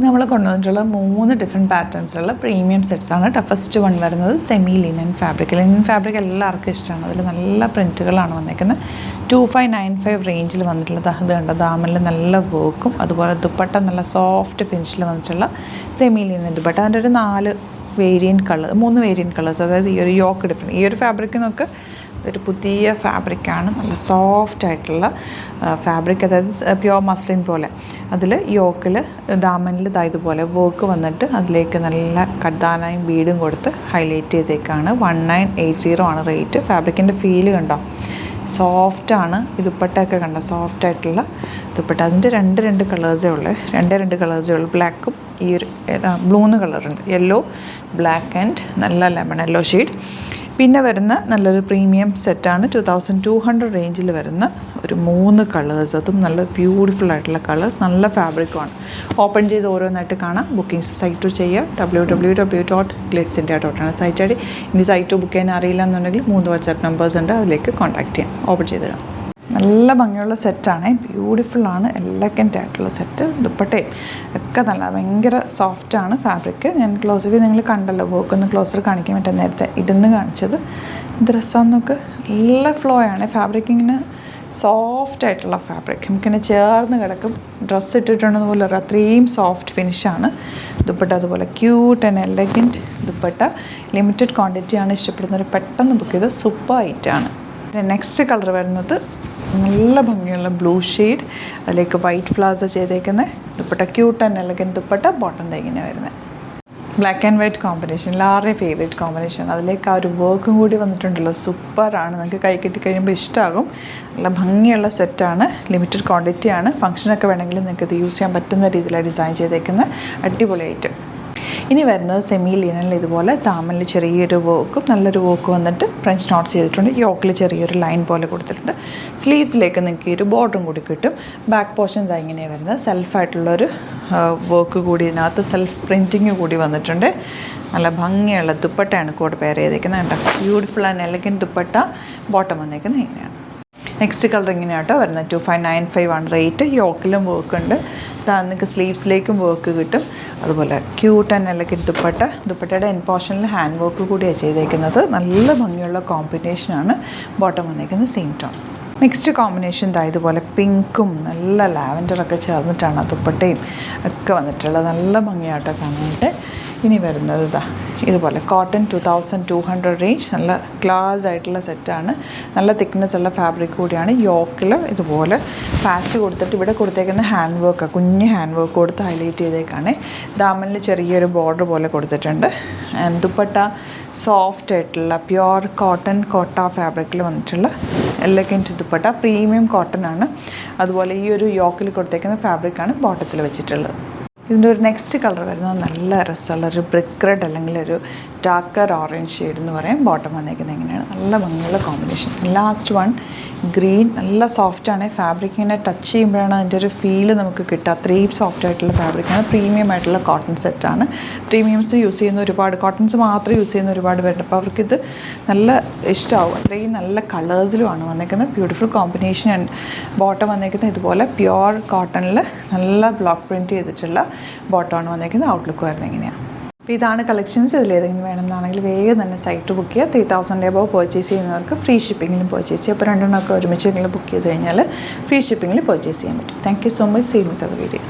നമ്മൾ കൊണ്ടുവന്നിട്ടുള്ള 3 different പാറ്റേൺസിലുള്ള premium സെറ്റ്സാണ് കേട്ടോ. ഫസ്റ്റ് വൺ വരുന്നത് semi linen fabric. Linen fabric എല്ലാവർക്കും ഇഷ്ടമാണ്. അതിൽ നല്ല പ്രിൻറ്റുകളാണ് വന്നിരിക്കുന്നത്. 2595 റേഞ്ചിൽ വന്നിട്ടുള്ളത്. അത് കണ്ടോ, ദാമനിൽ നല്ല വർക്കും അതുപോലെ ദുപ്പട്ട നല്ല സോഫ്റ്റ് ഫിനിഷിൽ വന്നിട്ടുള്ള സെമി ലിനൻ ദുപ്പട്ട. അതിൻ്റെ ഒരു 3 വേരിയൻറ്റ് കളേഴ്സ്, അതായത് ഈ ഒരു യോക്ക് ഡിഫറെൻറ്റ്. ഈ ഒരു ഫാബ്രിക്കിനൊക്കെ ഒരു പുതിയ ഫാബ്രിക്കാണ്, നല്ല സോഫ്റ്റ് ആയിട്ടുള്ള ഫാബ്രിക്, അതായത് പ്യുവർ മസ്ലിൻ പോലെ. അതിൽ യോക്കിൽ ദാമനിൽ ഇതുപോലെ വർക്ക് വന്നിട്ട് അതിലേക്ക് നല്ല കഡ്ദാനയും ബീഡും കൊടുത്ത് ഹൈലൈറ്റ് ചെയ്തേക്കാണ്. 1980 ആണ് റേറ്റ്. ഫാബ്രിക്കിൻ്റെ ഫീല് കണ്ടോ, സോഫ്റ്റാണ്. ഈ ദുപ്പട്ടയൊക്കെ കണ്ടോ, സോഫ്റ്റ് ആയിട്ടുള്ള ദുപ്പട്ട. അതിൻ്റെ രണ്ട് കളേഴ്സേ ഉള്ളൂ. ബ്ലാക്കും ഈ ഒരു ബ്ലൂന്ന് കളറുണ്ട്, യെല്ലോ, ബ്ലാക്ക് ആൻഡ് നല്ല ലെമൺ യെല്ലോ ഷെയ്ഡ്. പിന്നെ വരുന്ന നല്ലൊരു പ്രീമിയം സെറ്റാണ്. 2200 റേഞ്ചിൽ വരുന്ന ഒരു 3 കളേഴ്സ്. അതും നല്ല ബ്യൂട്ടിഫുൾ ആയിട്ടുള്ള കളേഴ്സ്, നല്ല ഫാബ്രിക്കുമാണ്. ഓപ്പൺ ചെയ്ത് ഓരോന്നായിട്ട് കാണാം. ബുക്കിംഗ്സ് സൈറ്റ് ചെയ്യുക. www.glitzindia.com സൈറ്റ് ആയിട്ട്. ഇനി സൈറ്റ് ബുക്ക് ചെയ്യാൻ അറിയില്ല എന്നുണ്ടെങ്കിൽ 3 വാട്സാപ്പ് നമ്പേഴ്സ് ഉണ്ട്, അതിലേക്ക് കോൺടാക്ട് ചെയ്യാം. ഓപ്പൺ ചെയ്ത് കാണാം. നല്ല ഭംഗിയുള്ള സെറ്റാണ്, ബ്യൂട്ടിഫുള്ളാണ്, എലഗൻ്റ് ആയിട്ടുള്ള സെറ്റ്. ദുപ്പട്ടയും ഒക്കെ നല്ല ഭയങ്കര സോഫ്റ്റാണ് ഫാബ്രിക്. ഞാൻ ക്ലോസ് വ്യൂ നിങ്ങൾ കണ്ടല്ലോ, വർക്കൊന്ന് ക്ലോസർ കാണിക്കാൻ പറ്റും. നേരത്തെ ഇടുന്ന് കാണിച്ചത് ഡ്രസ്സാന്നൊക്കെ നല്ല ഫ്ലോ ആണ്. ഫാബ്രിക്കിങ്ങിന് സോഫ്റ്റ് ആയിട്ടുള്ള ഫാബ്രിക്, നമുക്കിങ്ങനെ ചേർന്ന് കിടക്കും. ഡ്രസ്സ് ഇട്ടിട്ടുണ്ടെന്ന് പോലെ അത്രയും സോഫ്റ്റ് ഫിനിഷാണ്. ദുപ്പട്ട അതുപോലെ cute and elegant dupatta. Limited ക്വാണ്ടിറ്റിയാണ്. ഇഷ്ടപ്പെടുന്നവർ പെട്ടെന്ന് ബുക്ക് ചെയ്ത് സൂപ്പർ ഐറ്റാണ്. നെക്സ്റ്റ് കളർ വരുന്നത് നല്ല ഭംഗിയുള്ള ബ്ലൂ ഷെയ്ഡ്, അതിലേക്ക് വൈറ്റ് ഫ്ലവേഴ്സ് ചെയ്തേക്കുന്നത്. Dupatta cute and elegant dupatta. Bottom ഇങ്ങനെ വരുന്നത് ബ്ലാക്ക് ആൻഡ് വൈറ്റ് കോമ്പിനേഷൻ, എല്ലാവരുടെയും ഫേവറേറ്റ് കോമ്പിനേഷൻ. അതിലേക്ക് ആ ഒരു വർക്കും കൂടി വന്നിട്ടുണ്ടല്ലോ, സൂപ്പറാണ്. നിങ്ങൾക്ക് കൈ കിട്ടി കഴിയുമ്പോൾ ഇഷ്ടമാകും. നല്ല ഭംഗിയുള്ള സെറ്റാണ്. ലിമിറ്റഡ് ക്വാണ്ടിറ്റിയാണ്. ഫംഗ്ഷനൊക്കെ വേണമെങ്കിൽ നിങ്ങൾക്ക് ഇത് യൂസ് ചെയ്യാൻ പറ്റുന്ന രീതിയിലാണ് ഡിസൈൻ ചെയ്തേക്കുന്ന അടിപൊളി ഐറ്റം. ഇനി വരുന്നത് സെമി ലിനനിൽ ഇതുപോലെ ദാമനിൽ ചെറിയൊരു വർക്കും നല്ലൊരു വർക്ക് വന്നിട്ട് ഫ്രഞ്ച് നോട്ട്സ് ചെയ്തിട്ടുണ്ട്. യോക്കിൽ ചെറിയൊരു ലൈൻ പോലെ കൊടുത്തിട്ടുണ്ട്. സ്ലീവ്സിലേക്ക് നിങ്ങൾക്ക് ഈ ഒരു ബോർഡറും കൂടി കിട്ടും. ബാക്ക് പോർഷൻ ഇങ്ങനെയാണ് വരുന്നത്. സെൽഫായിട്ടുള്ളൊരു വർക്ക് കൂടി, ഇതിനകത്ത് സെൽഫ് പ്രിൻറ്റിങ് കൂടി വന്നിട്ടുണ്ട്. നല്ല ഭംഗിയുള്ള ദുപ്പട്ടയാണ് കൂടെ പെയർ ചെയ്തേക്കുന്നത്. കണ്ടോ, beautiful and elegant dupatta. Bottom വന്നേക്കുന്നത് ഇങ്ങനെയാണ്. നെക്സ്റ്റ് കളർ ഇങ്ങനെയാട്ടോ വരുന്നത്. 2595 ആണ് റേറ്റ്. യോക്കിലും വർക്ക് ഉണ്ട്. നിങ്ങൾക്ക് സ്ലീവ്സിലേക്കും വർക്ക് കിട്ടും. അതുപോലെ ക്യൂട്ട് ആൻഡ് എലഗൻറ്റ് ദുപ്പട്ട. ദുപ്പട്ടയുടെ എൻ പോർഷനിൽ ഹാൻഡ് വർക്ക് കൂടിയാണ് ചെയ്തേക്കുന്നത്. നല്ല ഭംഗിയുള്ള കോമ്പിനേഷനാണ്. ബോട്ടം വന്നേക്കുന്നത് സെയിം ടോൺ. നെക്സ്റ്റ് കോമ്പിനേഷൻ ഇതുപോലെ പിങ്കും നല്ല ലാവൻഡറൊക്കെ ചേർന്നിട്ടാണ് ദുപ്പട്ടയും ഒക്കെ വന്നിട്ടുള്ളത്. നല്ല ഭംഗിയാട്ടോ കാണാനായിട്ട്. ഇനി വരുന്നത് ഇതുപോലെ കോട്ടൺ 2200 റേഞ്ച്. നല്ല ക്ലാസ് ആയിട്ടുള്ള സെറ്റാണ്. നല്ല തിക്നെസ് ഉള്ള ഫാബ്രിക് കൂടിയാണ്. യോക്കിൽ ഇതുപോലെ പാച്ച് കൊടുത്തിട്ട് ഇവിടെ കൊടുത്തേക്കുന്ന ഹാൻഡ് വർക്ക്, കുഞ്ഞ് ഹാൻഡ് വർക്ക് കൊടുത്ത് ഹൈലൈറ്റ് ചെയ്തേക്കാണ്. ദാമനിൽ ചെറിയൊരു ബോർഡർ പോലെ കൊടുത്തിട്ടുണ്ട്. ആൻഡ് ദുപ്പട്ട സോഫ്റ്റ് ആയിട്ടുള്ള പ്യുവർ കോട്ട ഫാബ്രിക്കിൽ വന്നിട്ടുള്ള എലഗൻറ്റ് ദുപ്പട്ട. പ്രീമിയം കോട്ടൺ ആണ്. അതുപോലെ ഈ ഒരു യോക്കിൽ കൊടുത്തേക്കുന്ന ഫാബ്രിക്കാണ് ബോട്ടത്തിൽ വെച്ചിട്ടുള്ളത്. ഇതിൻ്റെ ഒരു നെക്സ്റ്റ് കളർ വരുന്നത് നല്ല രസമുള്ള ഒരു ബ്രിക്ക് റെഡ് അല്ലെങ്കിൽ ഒരു ഡാർക്കർ ഓറഞ്ച് ഷെയ്ഡ് എന്ന് പറയും. ബോട്ടം വന്നേക്കുന്നത് എങ്ങനെയാണ്, നല്ല ഭംഗിയുള്ള കോമ്പിനേഷൻ. Last one green. നല്ല സോഫ്റ്റാണ്. ഫാബ്രിക് ഇങ്ങനെ ടച്ച് ചെയ്യുമ്പോഴാണ് അതിൻ്റെ ഒരു ഫീല് നമുക്ക് കിട്ടുക. അത്രയും സോഫ്റ്റ് ആയിട്ടുള്ള ഫാബ്രിക്കാണ്. പ്രീമിയം ആയിട്ടുള്ള കോട്ടൺ സെറ്റാണ്. പ്രീമിയംസ് യൂസ് ചെയ്യുന്ന ഒരുപാട്, കോട്ടൺസ് മാത്രം യൂസ് ചെയ്യുന്ന ഒരുപാട് പേരുണ്ട്. അപ്പോൾ അവർക്കിത് നല്ല ഇഷ്ടമാവും. അത്രയും നല്ല കളേഴ്സിലുമാണ് വന്നേക്കുന്നത്. Beautiful combination. ആൻഡ് ബോട്ടം വന്നേക്കുന്നത് ഇതുപോലെ പ്യുവർ കോട്ടണിൽ നല്ല ബ്ലോക്ക് പ്രിൻറ്റ് ചെയ്തിട്ടുള്ള ബോട്ടമാണ് വന്നേക്കുന്നത്. ഔട്ട്ലുക്ക് വരുന്നത് എങ്ങനെയാണ്. അപ്പോൾ ഇതാണ് കളക്ഷൻസ്. ഇതിലേതെങ്കിലും വേണമെന്നാണെങ്കിൽ വേഗം തന്നെ സൈറ്റ് ബുക്ക് ചെയ്യുക. 3000 എബോവ് പർച്ചേസ് ചെയ്യുന്നവർക്ക് ഫ്രീ ഷിപ്പിങ്ങിലും പർച്ചേസ് ചെയ്യുക. അപ്പോൾ രണ്ടെണ്ണമൊക്കെ ഒരുമിച്ച് നിങ്ങൾ ബുക്ക് ചെയ്ത് കഴിഞ്ഞാൽ ഫ്രീ ഷിപ്പിങ്ങിൽ പർച്ചേസ് ചെയ്യാൻ പറ്റും. Thank you so much. See with the video.